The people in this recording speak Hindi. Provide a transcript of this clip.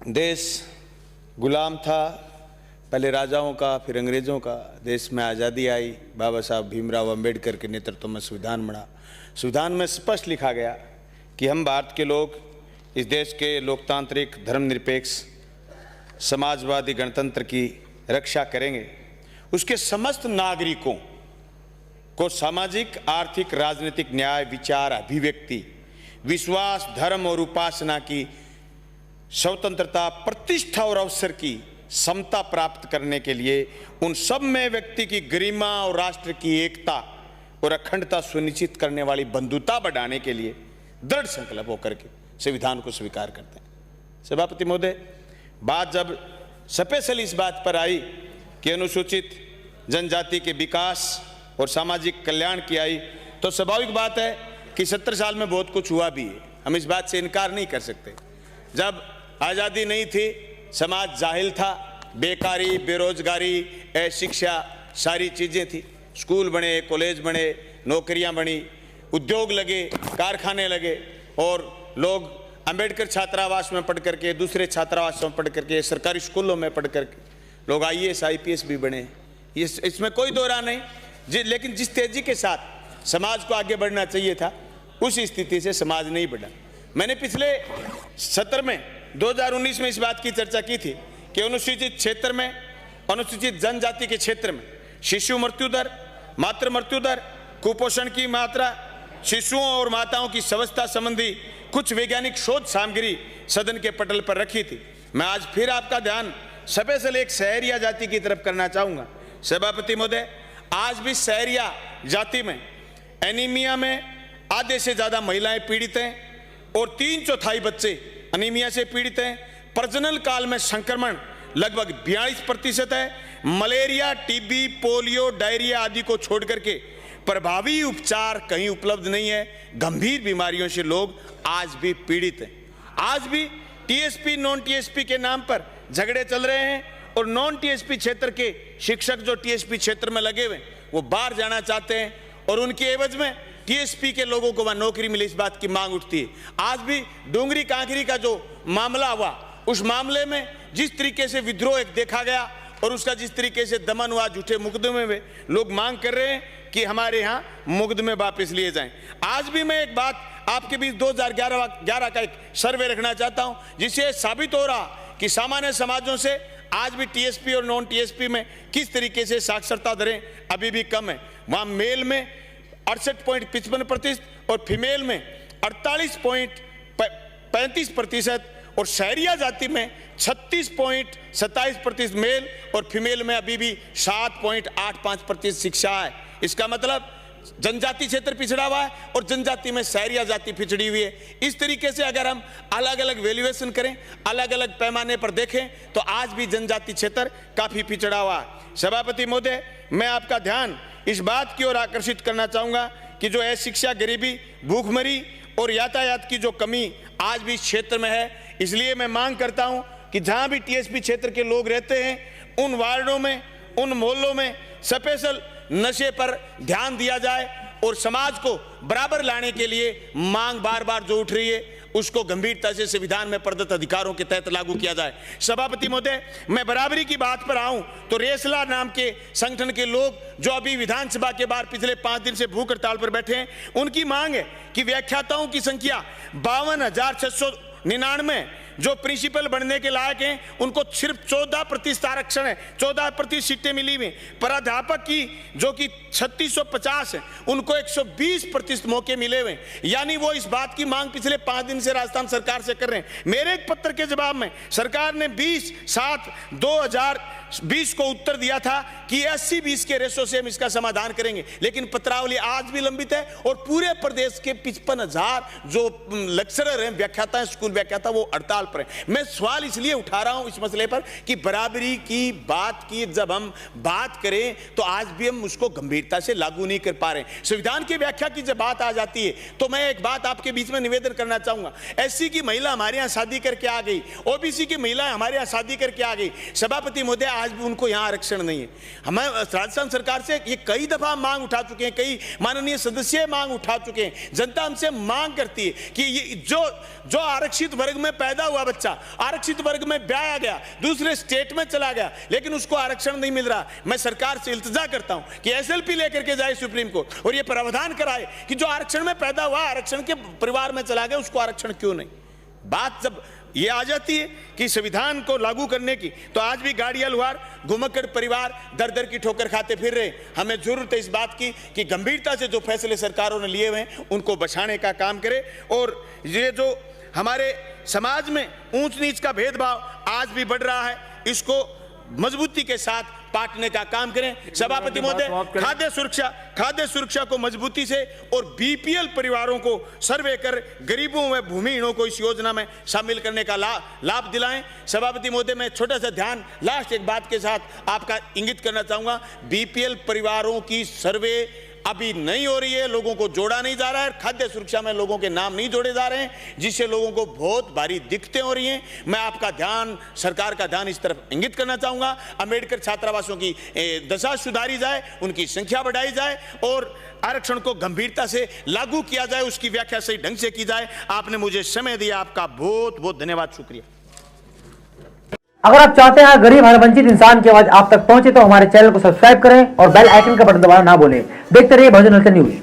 देश गुलाम था, पहले राजाओं का फिर अंग्रेज़ों का। देश में आज़ादी आई, बाबा साहब भीमराव अंबेडकर के नेतृत्व में संविधान बना। संविधान में स्पष्ट लिखा गया कि हम भारत के लोग इस देश के लोकतांत्रिक, धर्मनिरपेक्ष, समाजवादी गणतंत्र की रक्षा करेंगे। उसके समस्त नागरिकों को सामाजिक, आर्थिक, राजनीतिक न्याय, विचार, अभिव्यक्ति, विश्वास, धर्म और उपासना की स्वतंत्रता, प्रतिष्ठा और अवसर की समता प्राप्त करने के लिए उन सब में व्यक्ति की गरिमा और राष्ट्र की एकता और अखंडता सुनिश्चित करने वाली बंधुता बढ़ाने के लिए दृढ़ संकल्प होकर के संविधान को स्वीकार करते हैं। सभापति महोदय, बात जब स्पेशल इस बात पर आई कि अनुसूचित जनजाति के विकास और सामाजिक कल्याण की आई, तो स्वाभाविक बात है कि 70 साल में बहुत कुछ हुआ भी है। हम इस बात से इनकार नहीं कर सकते। जब आज़ादी नहीं थी, समाज जाहिल था, बेकारी, बेरोजगारी, अशिक्षा, सारी चीज़ें थी। स्कूल बने, कॉलेज बने, नौकरियां बनी, उद्योग लगे, कारखाने लगे और लोग अंबेडकर छात्रावास में पढ़ करके, दूसरे छात्रावासों में पढ़ करके, सरकारी स्कूलों में पढ़ करके लोग IAS IPS भी बने। इसमें कोई दो राय नहीं। लेकिन जिस तेजी के साथ समाज को आगे बढ़ना चाहिए था, उस स्थिति से समाज नहीं बढ़ा। मैंने पिछले सत्र में 2019 में इस बात की चर्चा की थी कि अनुसूचित क्षेत्र में, अनुसूचित जनजाति के क्षेत्र में शिशु मृत्यु दर, मातृ मृत्यु दर, कुपोषण की मात्रा, शिशुओं और माताओं की स्वास्थ्य संबंधी कुछ वैज्ञानिक शोध सामग्री सदन के पटल पर रखी थी। मैं आज फिर आपका ध्यान स्पेशल एक सहरिया जाति की तरफ करना चाहूँगा। सभापति महोदय, आज भी सहरिया जाति में एनीमिया में आधे से ज़्यादा महिलाएं पीड़ित हैं और 3/4 बच्चे एनीमिया से पीड़ित हैं। प्रजनन काल में संक्रमण लगभग 42% है। मलेरिया, टीबी, पोलियो, डायरिया आदि को छोड़ करके प्रभावी उपचार कहीं उपलब्ध नहीं है। गंभीर बीमारियों से लोग आज भी पीड़ित हैं। आज भी TSP, नॉन TSP के नाम पर झगड़े चल रहे हैं और नॉन TSP क्षेत्र के शिक्षक जो TSP क्षेत्र में लगे हुए वो बाहर जाना चाहते हैं और उनके एवज में TSP के लोगों को वहाँ नौकरी मिले, इस बात की मांग उठती है। आज भी डूंगरी कांकरी का जो मामला हुआ, उस मामले में जिस तरीके से विद्रोह एक देखा गया और उसका जिस तरीके से दमन हुआ, झूठे मुकदमे में लोग मांग कर रहे हैं कि हमारे यहाँ मुकदमे वापस लिए जाएं। आज भी मैं एक बात आपके बीच 2011 का एक सर्वे रखना चाहता हूँ, जिससे साबित हो रहा कि सामान्य समाजों से आज भी TSP और नॉन TSP में किस तरीके से साक्षरता दरें अभी भी कम है। वहाँ मेल में 68.55% और फीमेल में 48.35% और शहरिया जाति में 36.27% मेल और फीमेल में अभी भी 7.85% शिक्षा है। इसका मतलब जनजाति क्षेत्र पिछड़ा हुआ है और जनजाति में शहरिया जाति पिछड़ी हुई है। इस तरीके से अगर हम अलग अलग वैल्यूएशन करें, अलग अलग पैमाने पर देखें, तो आज भी जनजाति क्षेत्र काफ़ी पिछड़ा हुआ है। सभापति महोदय, मैं आपका ध्यान इस बात की ओर आकर्षित करना चाहूँगा कि जो अशिक्षा, गरीबी, भूखमरी और यातायात की जो कमी आज भी इस क्षेत्र में है। इसलिए मैं मांग करता हूँ कि जहाँ भी TSP क्षेत्र के लोग रहते हैं, उन वार्डों में, उन मोहल्लों में स्पेशल नशे पर ध्यान दिया जाए और समाज को बराबर लाने के लिए मांग बार बार जो उठ रही है उसको गंभीरता से संविधान में प्रदत्त अधिकारों के तहत लागू किया जाए। सभापति महोदय, मैं बराबरी की बात पर आऊं तो रेसला नाम के संगठन के लोग जो अभी विधानसभा के बाहर पिछले 5 दिन से भूख हड़ताल पर बैठे हैं, उनकी मांग है कि व्याख्याताओं की संख्या 52,699 जो प्रिंसिपल बनने के लायक हैं, उनको सिर्फ 14% आरक्षण है, 14% सीटें मिली हुई। प्राध्यापक की जो कि 3650 है, उनको 120% मौके मिले हुए। यानी वो इस बात की मांग पिछले 5 दिन से राजस्थान सरकार से कर रहे हैं। मेरे एक पत्र के जवाब में सरकार ने 20/7/2020 को उत्तर दिया था कि 80-20 के रेशो से हम इसका समाधान करेंगे, लेकिन पत्रावली आज भी लंबित है और पूरे प्रदेश के 55,000 जो लेक्चरर हैं, व्याख्याता हैं, स्कूल व्याख्याता, वो हड़ताल पर है। मैं सवाल इसलिए उठा रहा हूं इस मसले पर कि बराबरी की बात की जब हम बात करें तो आज भी हम उसको गंभीरता से लागू नहीं कर पा रहे। संविधान की व्याख्या की जब बात आ जाती है तो मैं एक बात आपके बीच में निवेदन करना चाहूंगा। SC की महिला हमारे यहाँ शादी करके आ गई, OBC की महिला हमारे यहाँ शादी करके आ गई। सभापति महोदय, आज भी उनको यहाँ आरक्षण नहीं है। हमें राजस्थान सरकार से ये कई दफा मांग उठा चुके हैं, कई माननीय सदस्य मांग उठा चुके हैं। जनता हमसे मांग करती है कि ये जो आरक्षित वर्ग में पैदा हुआ हुआ बच्चा आरक्षित वर्ग में ब्याया गया, दूसरे स्टेट में चला गया, लेकिन उसको आरक्षण नहीं मिल रहा। मैं सरकार से इल्तिजा करता हूं कि एसएलपी लेकर के जाए सुप्रीम कोर्ट और ये प्रावधान कराए कि जो आरक्षण में पैदा हुआ, आरक्षण के परिवार में चला गया, उसको आरक्षण क्यों नहीं। बात जब ये आ जाती है कि संविधान को लागू करने की, तो आज भी गाड़िया लुहार घुमक्कड़ परिवार दर दर की ठोकर खाते फिर रहे। हमें जरूरत है इस बात की कि गंभीरता से जो फैसले सरकारों ने लिए हुए हैं उनको बचाने का काम करे। और ये जो हमारे समाज में ऊंच नीच का भेदभाव आज भी बढ़ रहा है, इसको मजबूती के साथ पाटने का काम करें। सभापति महोदय, खाद्य सुरक्षा को मजबूती से और बीपीएल परिवारों को सर्वे कर गरीबों व भूमिहीनों को इस योजना में शामिल करने का लाभ दिलाएं। सभापति महोदय, मैं छोटा सा ध्यान लास्ट एक बात के साथ आपका इंगित करना चाहूंगा। बीपीएल परिवारों की सर्वे अभी नहीं हो रही है, लोगों को जोड़ा नहीं जा रहा है, खाद्य सुरक्षा में लोगों के नाम नहीं जोड़े जा रहे हैं, जिससे लोगों को बहुत भारी दिक्कतें हो रही हैं। मैं आपका ध्यान, सरकार का ध्यान इस तरफ इंगित करना चाहूंगा। अंबेडकर छात्रावासों की दशा सुधारी जाए, उनकी संख्या बढ़ाई जाए और आरक्षण को गंभीरता से लागू किया जाए, उसकी व्याख्या सही ढंग से की जाए। आपने मुझे समय दिया, आपका बहुत बहुत धन्यवाद, शुक्रिया। अगर आप चाहते हैं गरीब हर वंचित इंसान की आवाज आप तक पहुंचे तो हमारे चैनल को सब्सक्राइब करें और बेल आइकन का बटन दबाना ना भूलें। देखते रहिए बहुजन हलचल न्यूज।